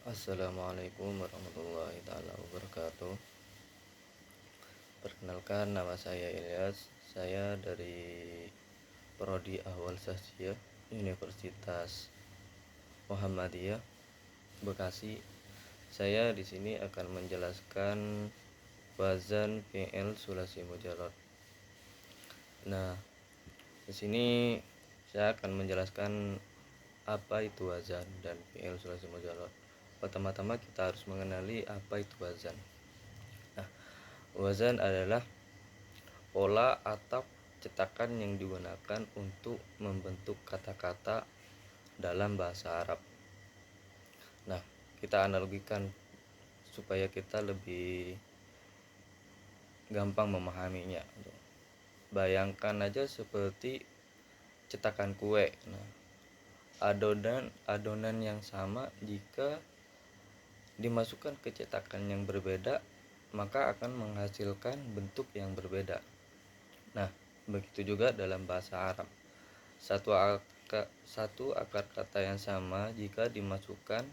Assalamualaikum warahmatullahi taala wabarakatuh. Perkenalkan, nama saya Ilyas. Saya dari Prodi Ahwal Sasjiyah Universitas Muhammadiyah Bekasi. Saya di sini akan menjelaskan wazan fi'il sulasi mujarrad. Nah, di sini saya akan menjelaskan apa itu wazan dan fi'il sulasi mujarrad. Pertama-tama kita harus mengenali apa itu wazan. Nah, wazan adalah pola atau cetakan yang digunakan untuk membentuk kata-kata dalam bahasa Arab. Nah, kita analogikan supaya kita lebih gampang memahaminya. Bayangkan aja seperti cetakan kue. Nah, adonan yang sama jika dimasukkan ke cetakan yang berbeda, maka akan menghasilkan bentuk yang berbeda. Nah, begitu juga dalam bahasa Arab. Satu akar kata yang sama jika dimasukkan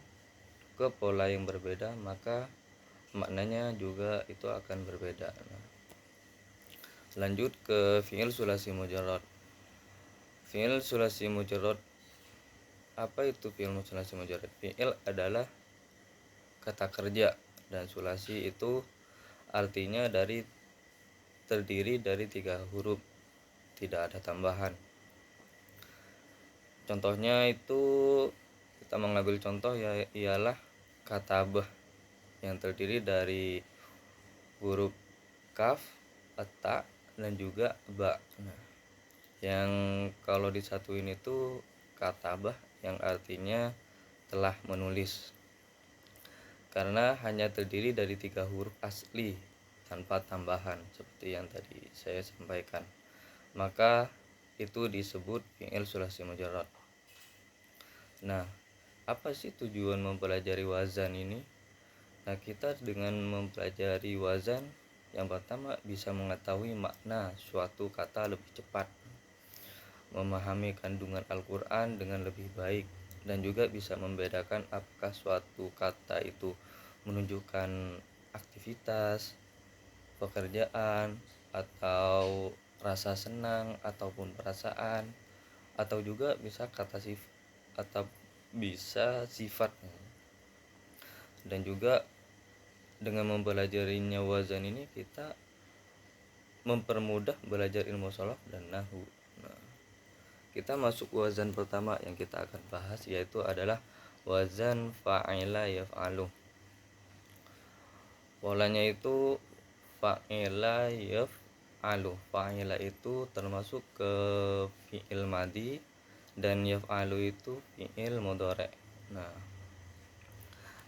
ke pola yang berbeda, maka maknanya juga itu akan berbeda. Nah, lanjut ke fi'il sulasi mujarrad. Fi'il sulasi mujarrad, apa itu fi'il sulasi mujarrad? Fi'il adalah kata kerja, dan sulasi itu artinya terdiri dari 3 huruf, tidak ada tambahan. Contohnya itu kita mengambil contoh ialah katabah yang terdiri dari huruf kaf, ta, dan juga ba. Nah, yang kalau disatuin itu katabah yang artinya telah menulis, karena hanya terdiri dari 3 huruf asli tanpa tambahan seperti yang tadi saya sampaikan. Maka itu disebut fi'il sulasi mujarrad. Nah, apa sih tujuan mempelajari wazan ini? Nah, kita dengan mempelajari wazan, yang pertama bisa mengetahui makna suatu kata lebih cepat, memahami kandungan Al-Quran dengan lebih baik, dan juga bisa membedakan apakah suatu kata itu menunjukkan aktivitas, pekerjaan, atau rasa senang ataupun perasaan, atau juga bisa atau bisa sifat. Dan juga dengan mempelajarinya wazan ini kita mempermudah belajar ilmu sholaf dan nahwu. Nah, kita masuk wazan pertama yang kita akan bahas, yaitu adalah wazan fa'ila yaf'alu. Polanya itu fa'ila yaf'alu. Fa'ila itu termasuk ke fi'il madi, dan yaf'alu itu fi'il mudhari'. Nah,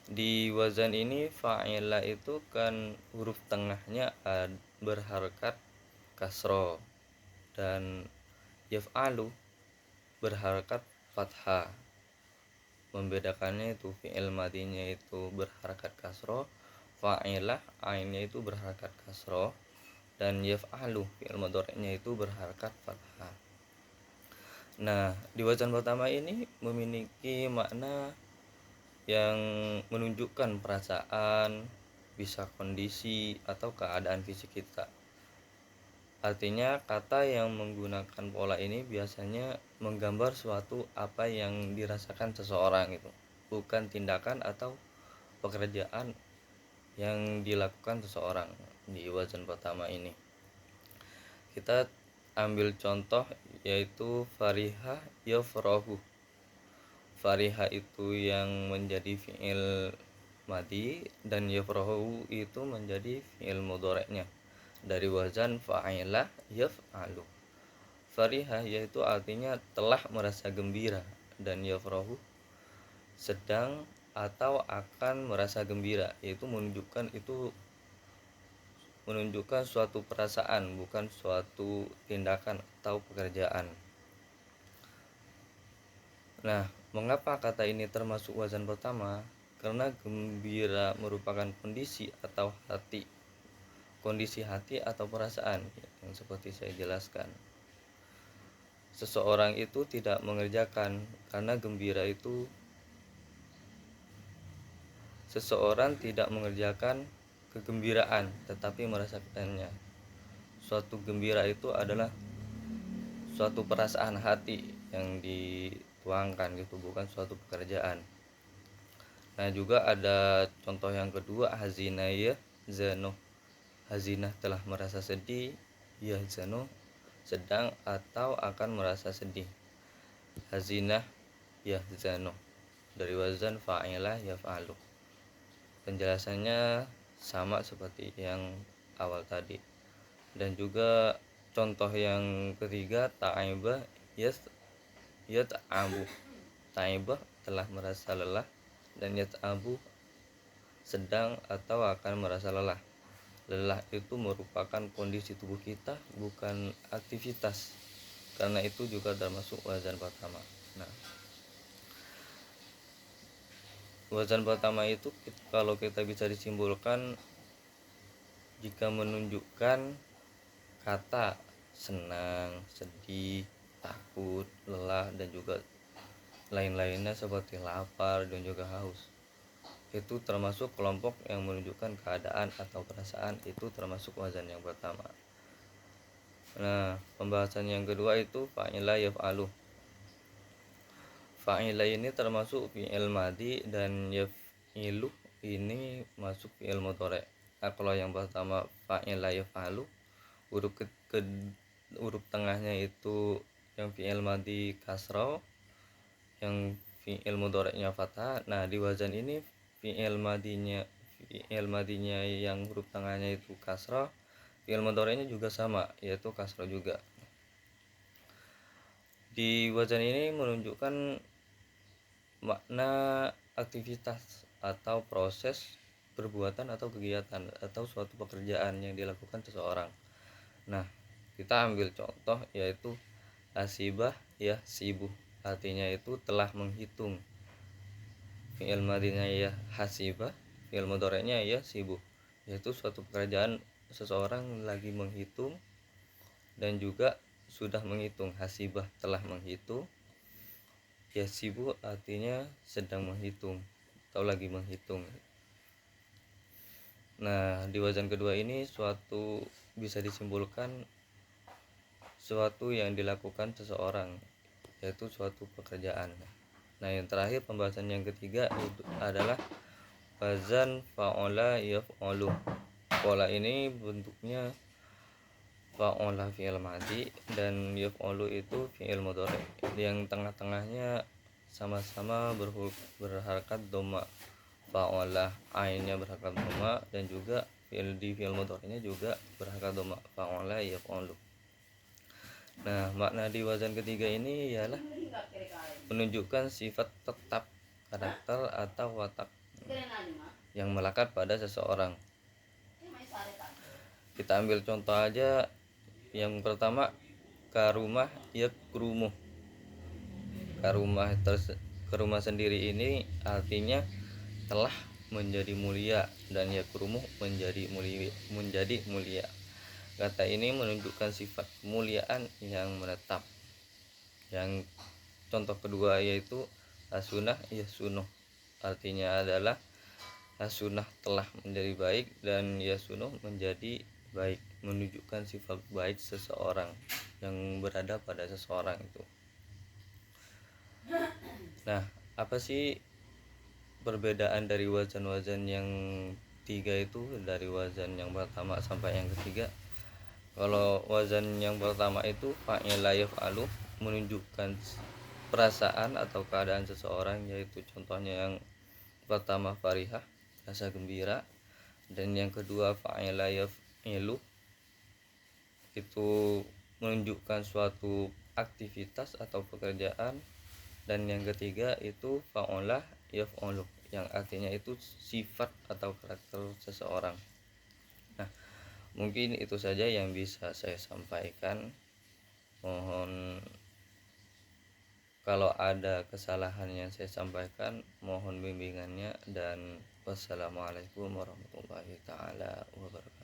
di wazan ini fa'ila itu kan huruf tengahnya berharakat kasro, dan yaf'alu berharakat fathah. Membedakannya itu fi'il madinya itu berharakat kasro, fa'ilah ainnya itu berharakat kasro, dan yaf'alu fi'il mudhari'nya itu berharakat fathah. Nah, di wazan pertama ini memiliki makna yang menunjukkan perasaan, bisa kondisi atau keadaan fisik kita. Artinya kata yang menggunakan pola ini biasanya menggambar suatu apa yang dirasakan seseorang itu, bukan tindakan atau pekerjaan yang dilakukan seseorang di wazan pertama ini. Kita ambil contoh yaitu fariha yafrahu. Fariha itu yang menjadi fi'il madi, dan yafrahu itu menjadi fi'il mudhari'nya dari wazan fa'ilah yaf'alu. Fariha yaitu artinya telah merasa gembira, dan yafrahu sedang atau akan merasa gembira, yaitu menunjukkan suatu perasaan, bukan suatu tindakan atau pekerjaan. Nah, mengapa kata ini termasuk wazan pertama? Karena gembira merupakan kondisi hati atau perasaan yang seperti saya jelaskan. Seseorang itu tidak mengerjakan karena gembira itu seseorang tidak mengerjakan kegembiraan tetapi merasakannya. Suatu gembira itu adalah suatu perasaan hati yang dituangkan gitu, bukan suatu pekerjaan. Nah, juga ada contoh yang kedua, hazinah ya zano. Hazinah telah merasa sedih, ya zano sedang atau akan merasa sedih. Hazinah ya zano dari wazan fa'ilah yaf'alu. Penjelasannya sama seperti yang awal tadi. Dan juga contoh yang ketiga, ta'ibah yat'abu. Ta'ibah telah merasa lelah, dan yat'abu sedang atau akan merasa lelah. Lelah itu merupakan kondisi tubuh kita, bukan aktivitas. Karena itu juga termasuk wazan pertama. Nah, wazan pertama itu kalau kita bisa disimpulkan jika menunjukkan kata senang, sedih, takut, lelah, dan juga lain-lainnya seperti lapar dan juga haus. Itu termasuk kelompok yang menunjukkan keadaan atau perasaan, itu termasuk wazan yang pertama. Nah, pembahasan yang kedua itu fa'ila yaf'alu. Fa'ila ini termasuk fi'il madhi, dan yaf'ilu ini masuk fi'il mudhari'. Nah, kalau yang pertama fa'ila yaf'alu, huruf tengahnya itu yang fi'il madhi kasra, yang fi'il mudhari'nya fathah. Nah, di wazan ini fi'il madinya yang huruf tengahnya itu kasra, fi'il mudhari'nya juga sama, yaitu kasra juga. Di wazan ini menunjukkan makna aktivitas atau proses perbuatan atau kegiatan atau suatu pekerjaan yang dilakukan seseorang. Nah, kita ambil contoh yaitu hasibah ya sibu, artinya itu telah menghitung. Fi'il madinya ya hasibah, fi'il mudhari'nya ya sibuk, yaitu suatu pekerjaan seseorang lagi menghitung dan juga sudah menghitung. Hasibah telah menghitung, ya sibuk artinya sedang menghitung atau lagi menghitung. Nah, di wazan kedua ini suatu bisa disimpulkan suatu yang dilakukan seseorang, yaitu suatu pekerjaan. Nah, yang terakhir pembahasan yang ketiga itu adalah wazan fa'ala yaf'alu. Fa'ala ini bentuknya fa'ala fi'il madhi dan yaf'alu itu fi'il mudhari', yang tengah-tengahnya sama-sama berharakat dhamma. Fa'ala ainnya berharakat dhamma, dan juga fi'il mudhari'nya juga berharakat dhamma. Fa'ala yaf'alu. Nah, makna di wazan ketiga ini ialah menunjukkan sifat tetap, karakter atau watak yang melekat pada seseorang. Kita ambil contoh aja. Yang pertama, karumah yakrumuh. Karumah sendiri ini artinya telah menjadi mulia, dan yakrumuh menjadi mulia. Kata ini menunjukkan sifat kemuliaan yang menetap. Yang contoh kedua yaitu asunah yasunuh, artinya adalah asunah telah menjadi baik dan yasunuh menjadi baik, menunjukkan sifat baik seseorang yang berada pada seseorang itu. Nah, apa sih perbedaan dari wazan-wazan yang tiga itu, dari wazan yang pertama sampai yang ketiga? Kalau wazan yang pertama itu fa'ila yaf'alu, menunjukkan perasaan atau keadaan seseorang, yaitu contohnya yang pertama farihah, rasa gembira, dan yang kedua fa'ila yaf'ilu, itu menunjukkan suatu aktivitas atau pekerjaan, dan yang ketiga itu fa'ala yaf'alu, yang artinya itu sifat atau karakter seseorang. Nah, mungkin itu saja yang bisa saya sampaikan. Mohon kalau ada kesalahan yang saya sampaikan, mohon bimbingannya, dan wassalamualaikum warahmatullahi taala wabarakatuh.